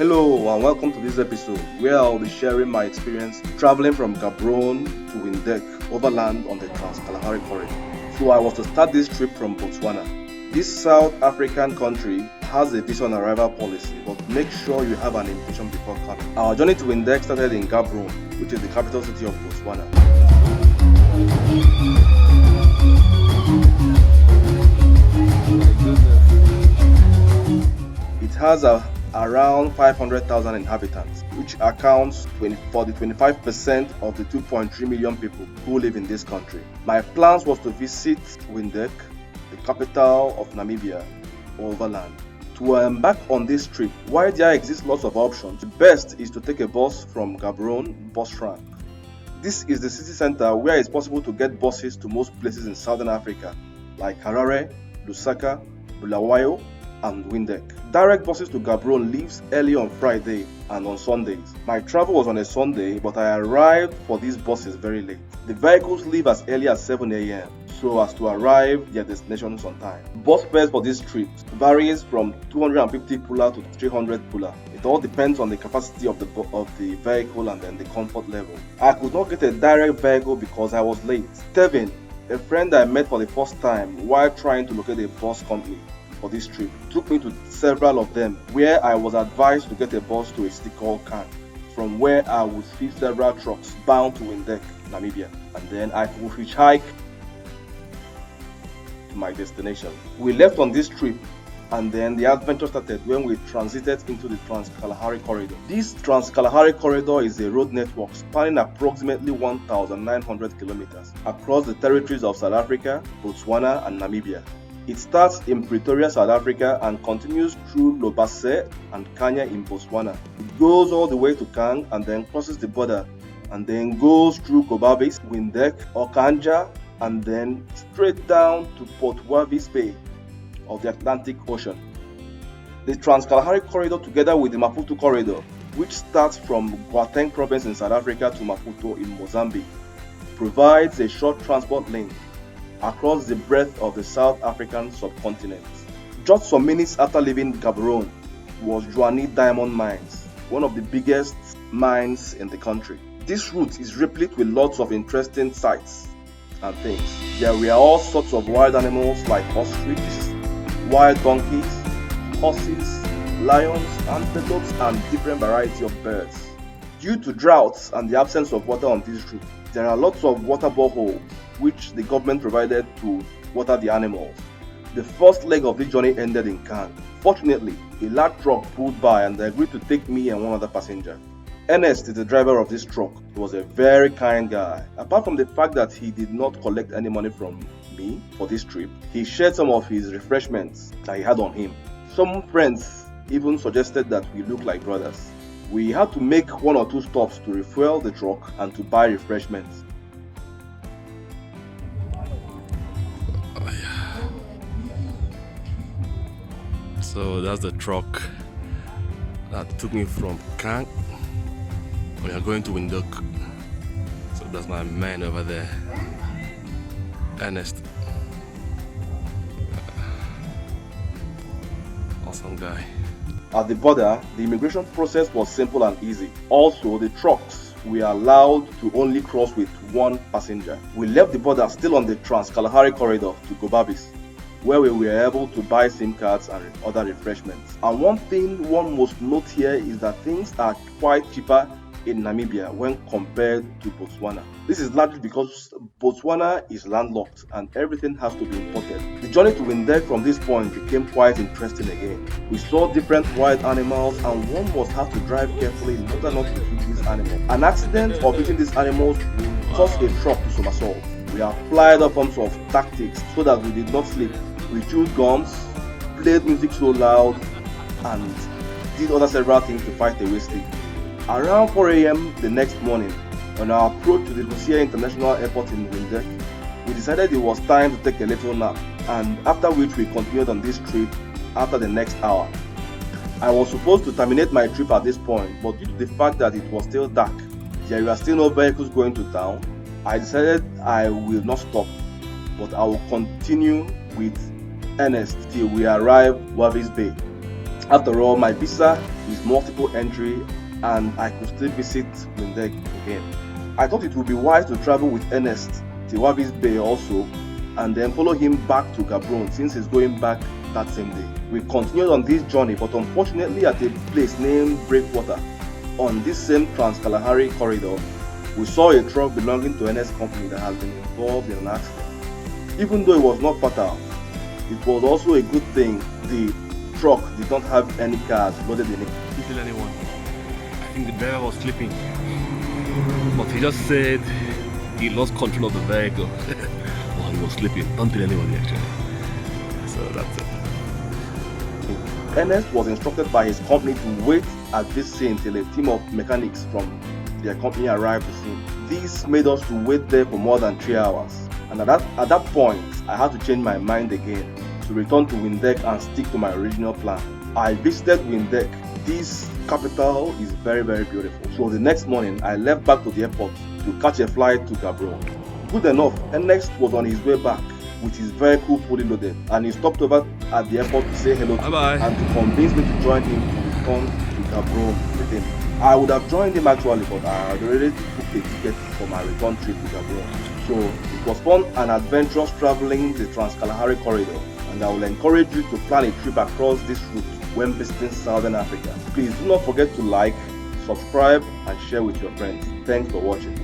Hello and welcome to this episode where I'll be sharing my experience traveling from Gaborone to Windhoek overland on the Kalahari Corridor. So I was to start this trip from Botswana. This South African country has a visa on arrival policy, but make sure you have an invitation before coming. Our journey to Windhoek started in Gaborone, which is the capital city of Botswana. It has around 500,000 inhabitants, which accounts for the 25% of the 2.3 million people who live in this country. My plans was to visit Windhoek, the capital of Namibia, overland. To embark on this trip, while there exists lots of options, the best is to take a bus from Gaborone bus rank. This is the city center where it's possible to get buses to most places in Southern Africa, like Harare, Lusaka, Bulawayo, and Windhoek. Direct buses to Gaborone leaves early on Friday and on Sundays. My travel was on a Sunday, but I arrived for these buses very late. The vehicles leave as early as 7 a.m. so as to arrive their destinations on time. Bus fares for this trip varies from 250 pula to 300 pula. It all depends on the capacity of the vehicle and then the comfort level. I could not get a direct vehicle because I was late. Tevin, a friend I met for the first time while trying to locate a bus company for this trip, took me to several of them where I was advised to get a bus to a city called Kang, from where I would see several trucks bound to Windhoek, Namibia, and then I could hitchhike to my destination. We left on this trip and then the adventure started when we transited into the Kalahari Corridor. This Kalahari Corridor is a road network spanning approximately 1,900 kilometers across the territories of South Africa, Botswana, and Namibia. It starts in Pretoria, South Africa and continues through Lobase and Kanya in Botswana. It goes all the way to Kang and then crosses the border and then goes through Wavis, Windhoek, Okanja, and then straight down to Port Wavis Bay of the Atlantic Ocean. The Kalahari Corridor, together with the Maputo Corridor, which starts from Gauteng province in South Africa to Maputo in Mozambique, provides a short transport link across the breadth of the South African subcontinent. Just some minutes after leaving Gaborone was Joanie Diamond Mines, one of the biggest mines in the country. This route is replete with lots of interesting sights and things. There were all sorts of wild animals like ostriches, wild donkeys, horses, lions, antelopes, and different variety of birds. Due to droughts and the absence of water on this route, there are lots of water boreholes which the government provided to water the animals. The first leg of this journey ended in Kang. Fortunately, a large truck pulled by and they agreed to take me and one other passenger. Ernest is the driver of this truck. He was a very kind guy. Apart from the fact that he did not collect any money from me for this trip, he shared some of his refreshments that he had on him. Some friends even suggested that we look like brothers. We had to make one or two stops to refuel the truck and to buy refreshments. So that's the truck that took me from Kang. We are going to Windhoek. So that's my man over there, Ernest. Awesome guy. At the border, the immigration process was simple and easy. Also, the trucks were allowed to only cross with one passenger. We left the border still on the Kalahari Corridor to Gobabis, where we were able to buy SIM cards and other refreshments. And one thing one must note here is that things are quite cheaper in Namibia when compared to Botswana. This is largely because Botswana is landlocked and everything has to be imported. The journey to Windhoek from this point became quite interesting again. We saw different wild animals and one must have to drive carefully in order not to hit these animals. An accident of hitting these animals will cause a truck to somersault. We applied all forms of tactics so that we did not sleep. We chewed gums, played music so loud, and did other several things to fight away sleep. Around 4 a.m. the next morning, on our approach to the Lucia International Airport in Windhoek, we decided it was time to take a little nap, and after which we continued on this trip after the next hour. I was supposed to terminate my trip at this point, but due to the fact that it was still dark, there were still no vehicles going to town, I decided I will not stop, but I will continue with Ernest till we arrive Wavis Bay. After all, my visa is multiple entry and I could still visit Windhoek again. I thought it would be wise to travel with Ernest to Wavis Bay also and then follow him back to Gaborone since he's going back that same day. We continued on this journey, but unfortunately at a place named Breakwater on this same Trans-Kalahari Corridor, we saw a truck belonging to Ernest's company that has been involved in an accident. Even though it was not fatal, it was also a good thing the truck did not have any cars loaded in it. Didn't tell anyone. I think the driver was sleeping, but he just said he lost control of the vehicle while he was sleeping. Don't tell anybody actually. So that's it. Ernest was instructed by his company to wait at this scene till a team of mechanics from their company arrived to scene. This made us to wait there for more than 3 hours. And at that point, I had to change my mind again to return to Windhoek and stick to my original plan. I visited Windhoek. This capital is very, very beautiful. So the next morning, I left back to the airport to catch a flight to Gaborone. Good enough, Ernest was on his way back with his vehicle fully loaded, and he stopped over at the airport to say hello to me and to convince me to join him to return to Gaborone with him. I would have joined him actually, but I had already booked a ticket for my return trip to Gaborone. So it was fun and adventurous traveling the Trans-Kalahari Corridor, and I will encourage you to plan a trip across this route when visiting Southern Africa. Please do not forget to like, subscribe, and share with your friends. Thanks for watching.